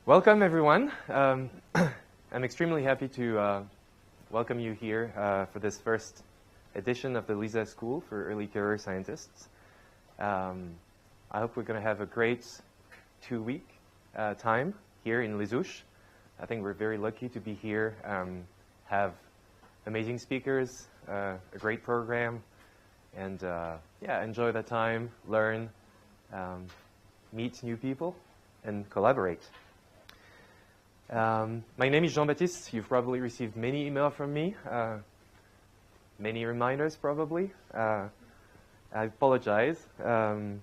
Welcome, everyone. I'm extremely happy to welcome you here for this first edition of the LISA School for Early Career Scientists. I hope we're going to have a great 2-week time here in Les Houches. I think we're very lucky to be here, have amazing speakers, a great program, and enjoy the time, learn, meet new people, and collaborate. My name is Jean-Baptiste. You've probably received many emails from me, many reminders probably. I apologize. So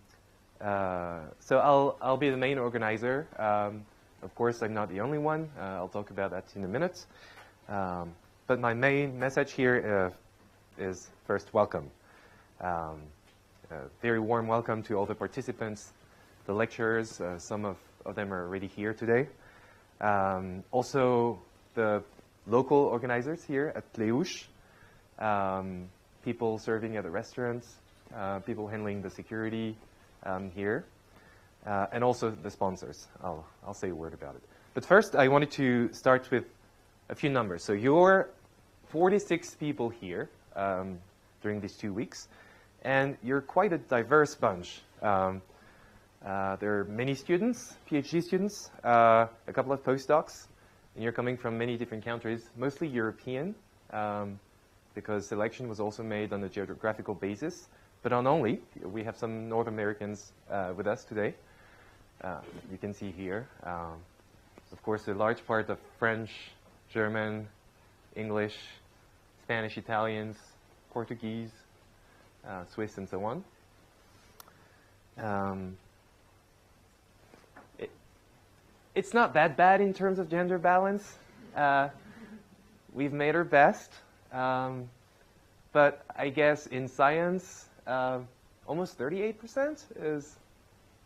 I'll be the main organizer. Of course, I'm not the only one. I'll talk about that in a minute. But my main message here is first, welcome. A very warm welcome to all the participants, the lecturers. Some of them are already here today. Also, the local organizers here at Les Houches, people serving at the restaurants, people handling the security here, and also the sponsors. I'll say a word about it. But first, I wanted to start with a few numbers. So you're 46 people here during these 2 weeks, and you're quite a diverse bunch. There are many students, PhD students, a couple of postdocs, and you're coming from many different countries, mostly European, because selection was also made on a geographical basis, but not only. We have some North Americans with us today. You can see here, of course, a large part of French, German, English, Spanish, Italians, Portuguese, Swiss, and so on. It's not that bad in terms of gender balance. We've made our best. But I guess in science, almost 38% is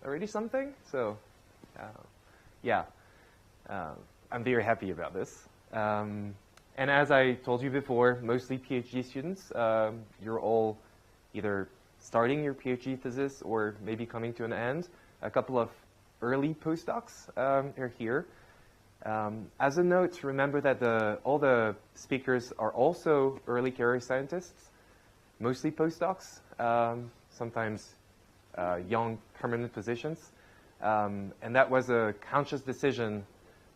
already something. So, I'm very happy about this. And as I told you before, mostly PhD students. You're all either starting your PhD thesis or maybe coming to an end. A couple of early postdocs are here. As a note, remember that all the speakers are also early career scientists, mostly postdocs, sometimes young permanent positions. And that was a conscious decision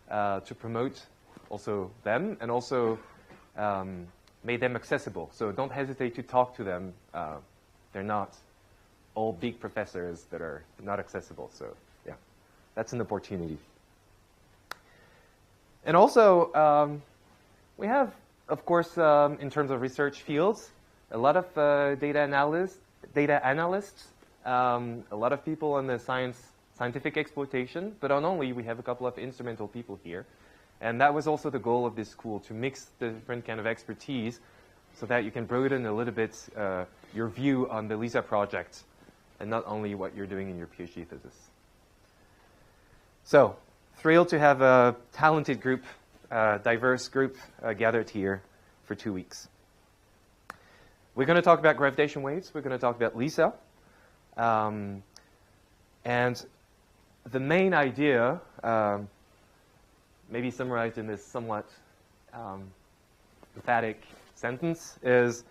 to promote also them and also made them accessible. So don't hesitate to talk to them. They're not all big professors that are not accessible. So that's an opportunity. And also, we have, of course, in terms of research fields, a lot of data analysts, a lot of people on the scientific exploitation, but not only, we have a couple of instrumental people here. And that was also the goal of this school, to mix the different kind of expertise so that you can broaden a little bit your view on the LISA project and not only what you're doing in your PhD thesis. So, thrilled to have a talented group, diverse group gathered here for 2 weeks. We're going to talk about gravitation waves. We're going to talk about LISA. And the main idea, maybe summarized in this somewhat emphatic sentence, is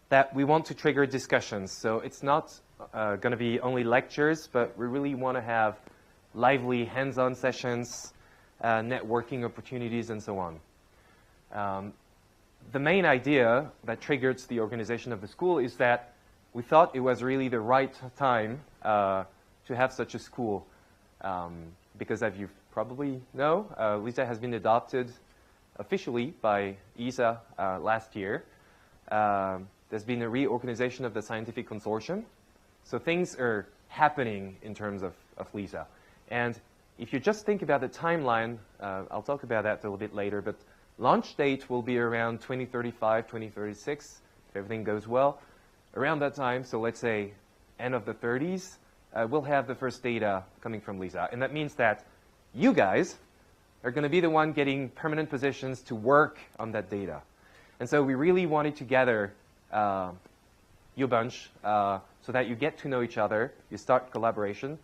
that we want to trigger discussions. So it's not going to be only lectures, but we really want to have lively hands-on sessions, networking opportunities, and so on. The main idea that triggered the organization of the school is that we thought it was really the right time to have such a school. Because as you probably know, LISA has been adopted officially by ESA last year. There's been a reorganization of the scientific consortium. So things are happening in terms of LISA. And if you just think about the timeline, I'll talk about that a little bit later, but launch date will be around 2035, 2036, if everything goes well. Around that time, so let's say end of the 30s, we'll have the first data coming from LISA. And that means that you guys are going to be the one getting permanent positions to work on that data. And so we really wanted to gather you bunch so that you get to know each other, you start collaboration,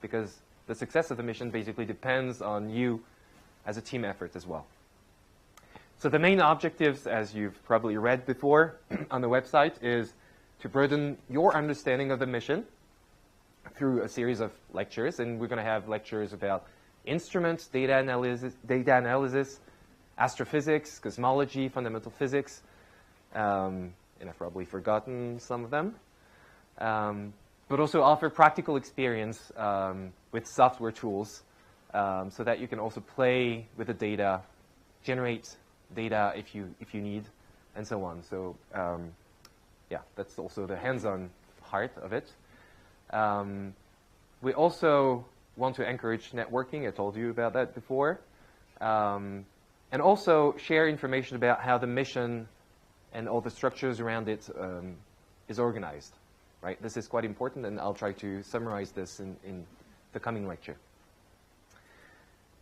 because the success of the mission basically depends on you as a team effort as well. So the main objectives, as you've probably read before on the website, is to broaden your understanding of the mission through a series of lectures. And we're going to have lectures about instruments, data analysis, astrophysics, cosmology, fundamental physics, and I've probably forgotten some of them. But also offer practical experience with software tools so that you can also play with the data, generate data if you need, and so on. So yeah, that's also the hands-on part of it. We also want to encourage networking. I told you about that before. And also share information about how the mission and all the structures around it is organized. Right? This is quite important, and I'll try to summarize this in the coming lecture.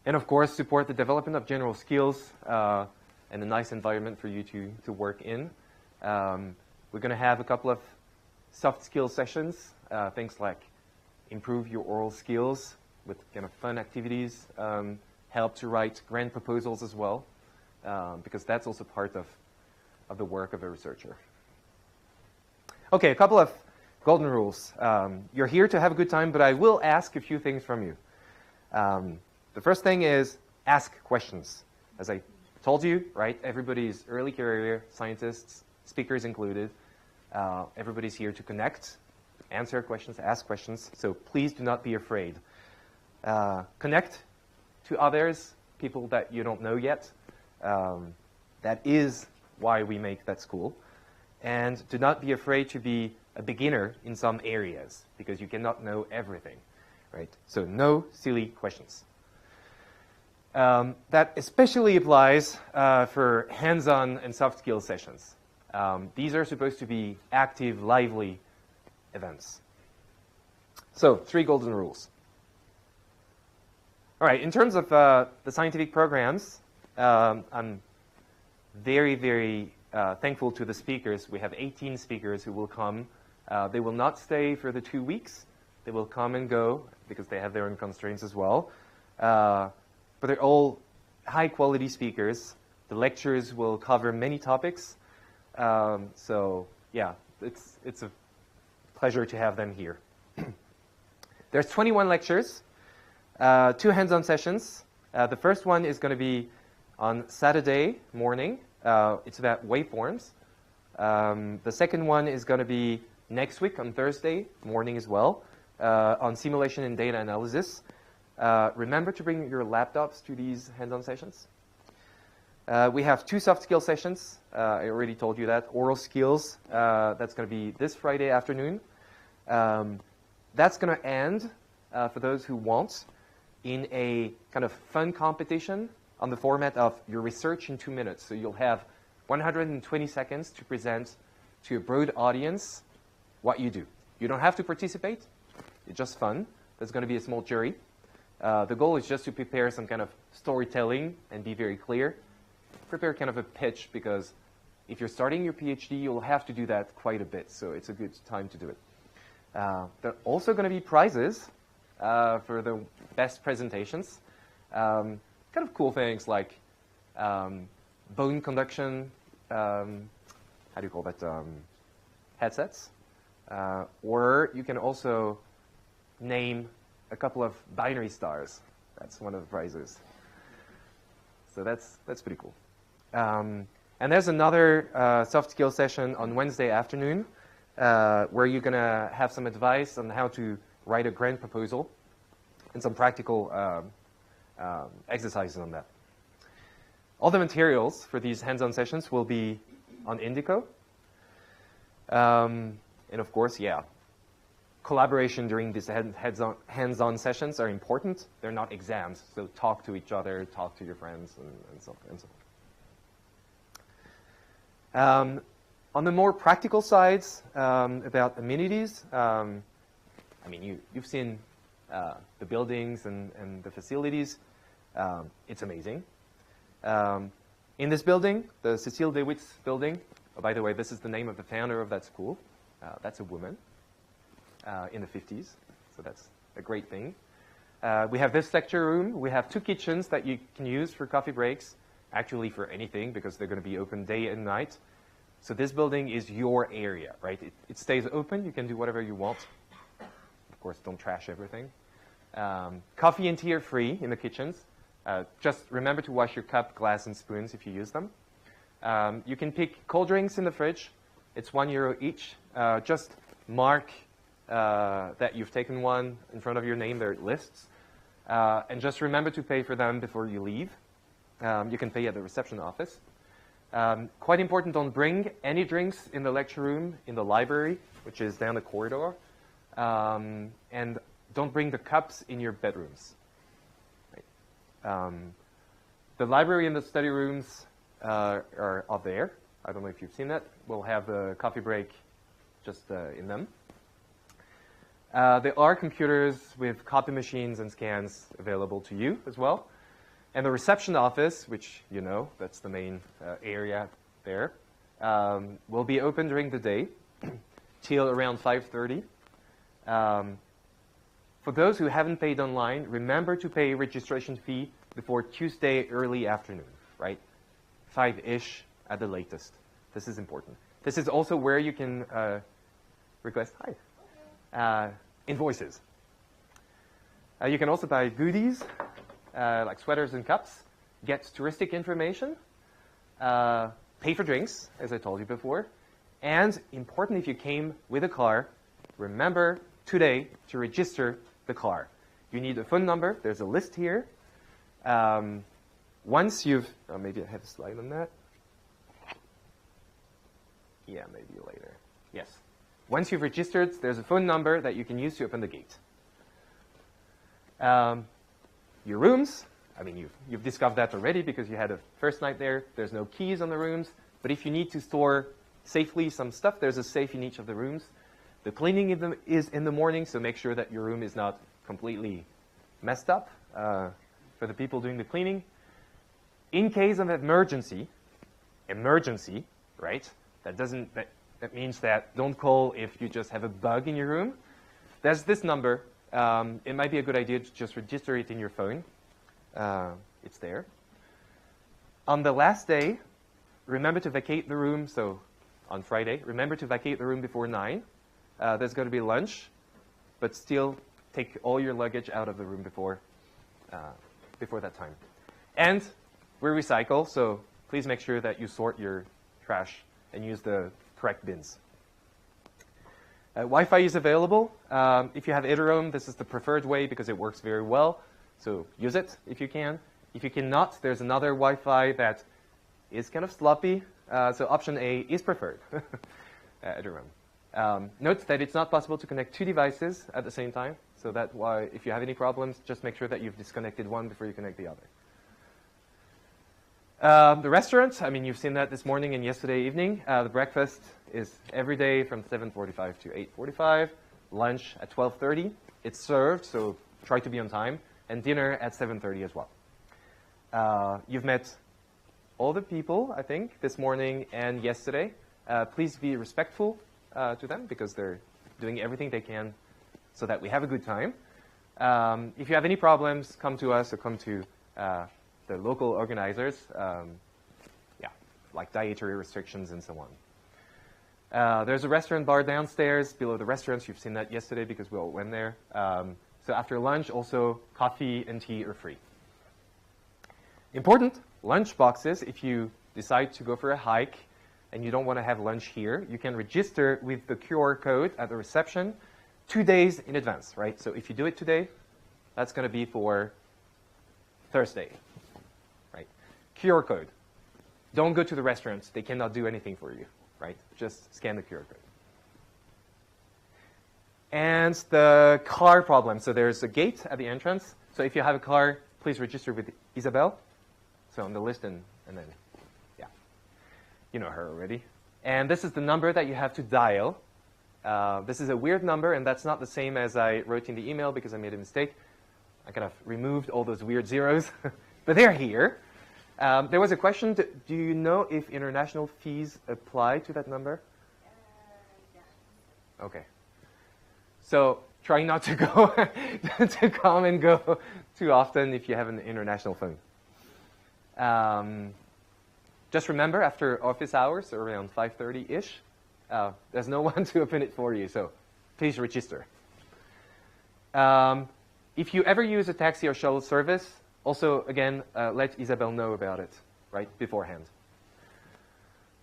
And of course, support the development of general skills and a nice environment for you to work in. We're going to have a couple of soft skill sessions, things like improve your oral skills with kind of fun activities, help to write grant proposals as well, because that's also part of the work of a researcher. Okay, a couple of golden rules. You're here to have a good time, but I will ask a few things from you. The first thing is ask questions. As I told you, right, everybody's early career scientists, speakers included. Everybody's here to connect, answer questions, ask questions, so please do not be afraid. Connect to others, people that you don't know yet. That is why we make that school. And do not be afraid to be a beginner in some areas, because you cannot know everything, right? So no silly questions. That especially applies for hands-on and soft skill sessions. These are supposed to be active, lively events. So 3 golden rules. All right, in terms of the scientific programs, I'm very, very thankful to the speakers. We have 18 speakers who will come. They will not stay for the 2 weeks. They will come and go because they have their own constraints as well. But they're all high-quality speakers. The lectures will cover many topics. So yeah, it's a pleasure to have them here. There's 21 lectures, 2 hands-on sessions. The first one is going to be on Saturday morning. It's about waveforms. The second one is going to be next week on Thursday morning as well, on simulation and data analysis. Remember to bring your laptops to these hands-on sessions. We have 2 soft skill sessions. I already told you that. Oral skills, that's going to be this Friday afternoon. That's going to end, for those who want, in a kind of fun competition on the format of your research in 2 minutes. So you'll have 120 seconds to present to a broad audience what you do. You don't have to participate. It's just fun. There's going to be a small jury. The goal is just to prepare some kind of storytelling and be very clear. Prepare kind of a pitch, because if you're starting your PhD, you'll have to do that quite a bit. So it's a good time to do it. There are also going to be prizes for the best presentations. Kind of cool things like bone conduction, how do you call that, headsets. Or you can also name a couple of binary stars. That's one of the prizes. So that's pretty cool. And there's another soft skill session on Wednesday afternoon where you're going to have some advice on how to write a grant proposal and some practical exercises on that. All the materials for these hands-on sessions will be on Indico. And of course, yeah, collaboration during these hands-on sessions are important. They're not exams, so talk to each other, talk to your friends, and so on. On the more practical sides, about amenities, I mean, you've seen the buildings and the facilities. It's amazing. In this building, the Cécile DeWitt's building, oh, by the way, this is the name of the founder of that school. That's a woman in the 50s, so that's a great thing. We have this lecture room. We have 2 kitchens that you can use for coffee breaks, actually for anything, because they're going to be open day and night. So this building is your area, right? It stays open. You can do whatever you want. Of course, don't trash everything. Coffee and tea are free in the kitchens. Just remember to wash your cup, glass, and spoons if you use them. You can pick cold drinks in the fridge. It's €1 each. Just mark that you've taken one in front of your name. There are lists. And just remember to pay for them before you leave. You can pay at the reception office. Quite important, don't bring any drinks in the lecture room, in the library, which is down the corridor. And don't bring the cups in your bedrooms. Right. The library and the study rooms are up there. I don't know if you've seen that. We'll have the coffee break just in them. There are computers with copy machines and scans available to you as well. And the reception office, which you know, that's the main area there, will be open during the day till around 5:30. For those who haven't paid online, remember to pay registration fee before Tuesday early afternoon, right? 5-ish at the latest. This is important. This is also where you can request invoices. You can also buy goodies like sweaters and cups, get touristic information, pay for drinks, as I told you before, and important, if you came with a car, remember today to register the car. You need a phone number. There's a list here. Once you've, maybe I have a slide on that. Yeah, maybe later. Yes. Once you've registered, there's a phone number that you can use to open the gate. Your rooms, I mean, you've discovered that already because you had a first night there. There's no keys on the rooms. But if you need to store safely some stuff, there's a safe in each of the rooms. The cleaning is in the morning, so make sure that your room is not completely messed up for the people doing the cleaning. In case of emergency, right? That means that don't call if you just have a bug in your room. There's this number. It might be a good idea to just register it in your phone. It's there. On the last day, remember to vacate the room. So on Friday, remember to vacate the room before 9. There's going to be lunch, but still take all your luggage out of the room before that time. And we recycle, so please make sure that you sort your trash and use the correct bins. Wi-Fi is available. If you have Iterum, this is the preferred way because it works very well. So use it if you can. If you cannot, there's another Wi-Fi that is kind of sloppy. So option A is preferred. Iterum. Note that it's not possible to connect 2 devices at the same time. So that's why if you have any problems, just make sure that you've disconnected one before you connect the other. The restaurant, I mean, you've seen that this morning and yesterday evening. The breakfast is every day from 7:45 to 8:45. Lunch at 12:30. It's served, so try to be on time. And dinner at 7:30 as well. You've met all the people, I think, this morning and yesterday. Please be respectful to them because they're doing everything they can so that we have a good time. If you have any problems, come to us or come to the local organizers, like dietary restrictions and so on. There's a restaurant bar downstairs below the restaurants. You've seen that yesterday because we all went there. So after lunch, also coffee and tea are free. Important, lunch boxes. If you decide to go for a hike and you don't want to have lunch here, you can register with the QR code at the reception 2 days in advance, right? So if you do it today, that's going to be for Thursday, right? QR code. Don't go to the restaurants. They cannot do anything for you, right? Just scan the QR code. And the car problem. So there's a gate at the entrance. So if you have a car, please register with Isabel. So on the list and then, yeah, you know her already. And this is the number that you have to dial. This is a weird number, and that's not the same as I wrote in the email because I made a mistake. I kind of removed all those weird zeros, but they're here. There was a question, do you know if international fees apply to that number? Yeah. Okay. So try not to go to come and go too often if you have an international phone. Just remember, after office hours, around 5:30-ish, there's no one to open it for you, so please register. If you ever use a taxi or shuttle service, also, again, let Isabelle know about it, right, beforehand.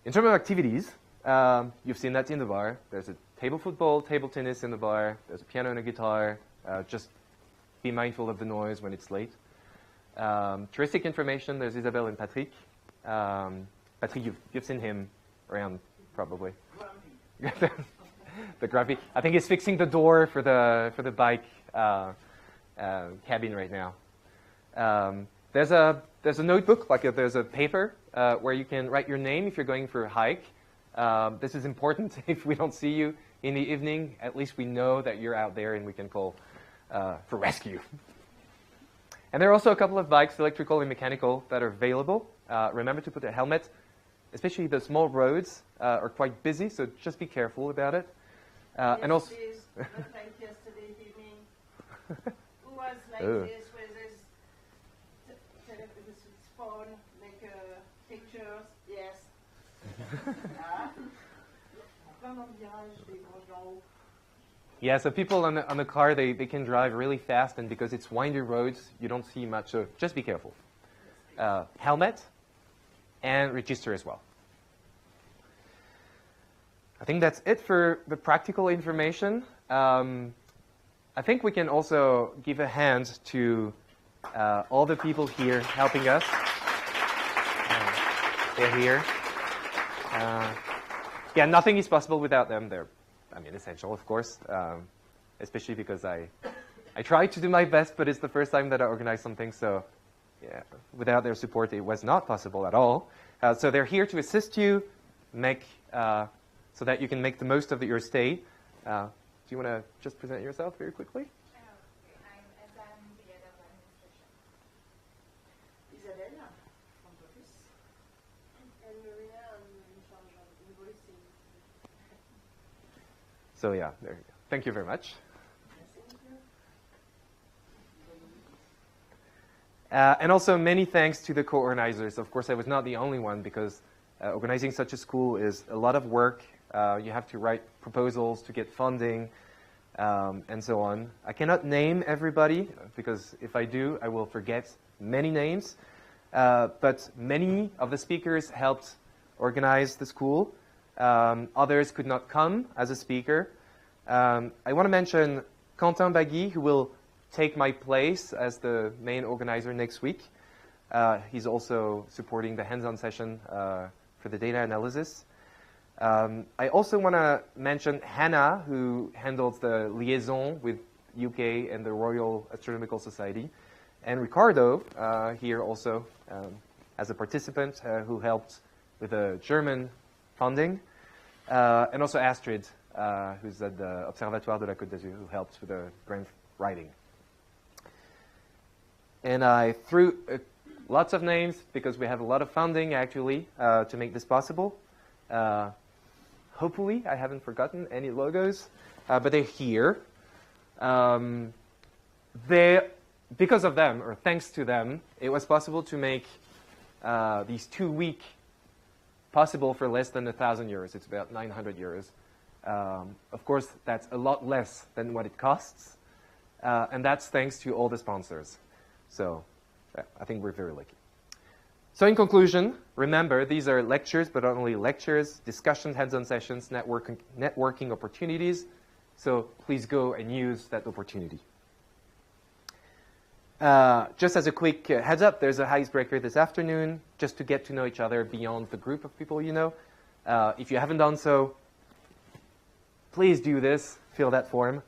In terms of activities, you've seen that in the bar. There's a table football, table tennis in the bar. There's a piano and a guitar. Just be mindful of the noise when it's late. Touristic information, there's Isabelle and Patrick. Patrick, you've seen him around, probably. The graphic. I think he's fixing the door for the bike cabin right now. There's a notebook, there's a paper where you can write your name if you're going for a hike. This is important. If we don't see you in the evening, at least we know that you're out there and we can call for rescue. And there are also a couple of bikes, electrical and mechanical, that are available. Remember to put a helmet. Especially the small roads are quite busy, so just be careful about it. And also, not like yesterday evening. Who was like this with his phone, like pictures? Yes. Yeah, so people on the car, they can drive really fast, and because it's windy roads, you don't see much, so just be careful. Helmet and register as well. I think that's it for the practical information. I think we can also give a hand to all the people here helping us. They're here. Yeah, nothing is possible without them. They're, essential, of course, especially because I try to do my best, but it's the first time that I organize something, so yeah, without their support, it was not possible at all. So they're here to assist you, so that you can make the most of your stay. Do you want to just present yourself very quickly? I'm the head of administration. Isabelle, front office. And Maria, I'm in charge of invoicing. So yeah, there you go. Thank you very much. And also many thanks to the co-organizers. Of course, I was not the only one because organizing such a school is a lot of work. You have to write proposals to get funding and so on. I cannot name everybody because if I do, I will forget many names. But many of the speakers helped organize the school. Others could not come as a speaker. I want to mention Quentin Bagui, who will take my place as the main organizer next week. He's also supporting the hands-on session for the data analysis. I also want to mention Hannah, who handles the liaison with UK and the Royal Astronomical Society, and Ricardo here also as a participant who helped with the German funding, and also Astrid, who's at the Observatoire de la Côte d'Azur, who helped with the grant writing. And I threw lots of names because we have a lot of funding actually to make this possible. Hopefully, I haven't forgotten any logos, but they're here. Because of them, or thanks to them, it was possible to make these 2 weeks possible for less than 1,000 euros. It's about 900 euros. Of course, that's a lot less than what it costs, and that's thanks to all the sponsors. So I think we're very lucky. So in conclusion, remember, these are lectures, but not only lectures, discussions, hands-on sessions, networking opportunities. So please go and use that opportunity. Just as a quick heads up, there's a icebreaker this afternoon, just to get to know each other beyond the group of people you know. If you haven't done so, please do this, fill that form.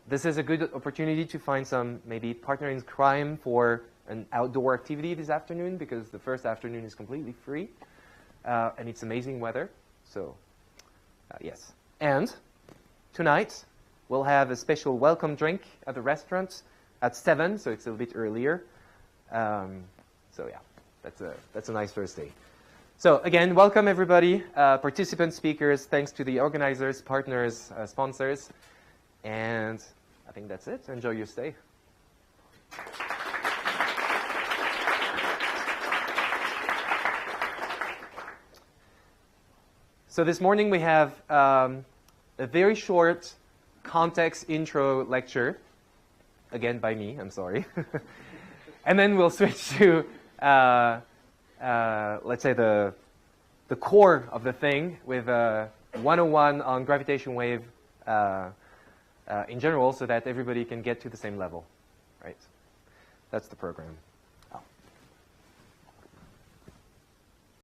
This is a good opportunity to find some maybe partner in crime for an outdoor activity this afternoon, because the first afternoon is completely free, and it's amazing weather. So, yes. And tonight, we'll have a special welcome drink at the restaurant at 7, so it's a little bit earlier. So yeah, that's a nice first day. So again, welcome everybody, participants, speakers. Thanks to the organizers, partners, sponsors. And I think that's it. Enjoy your stay. So this morning we have a very short context intro lecture, again by me, I'm sorry. And then we'll switch to, let's say, the core of the thing with 101 on gravitation wave in general, so that everybody can get to the same level, right? That's the program.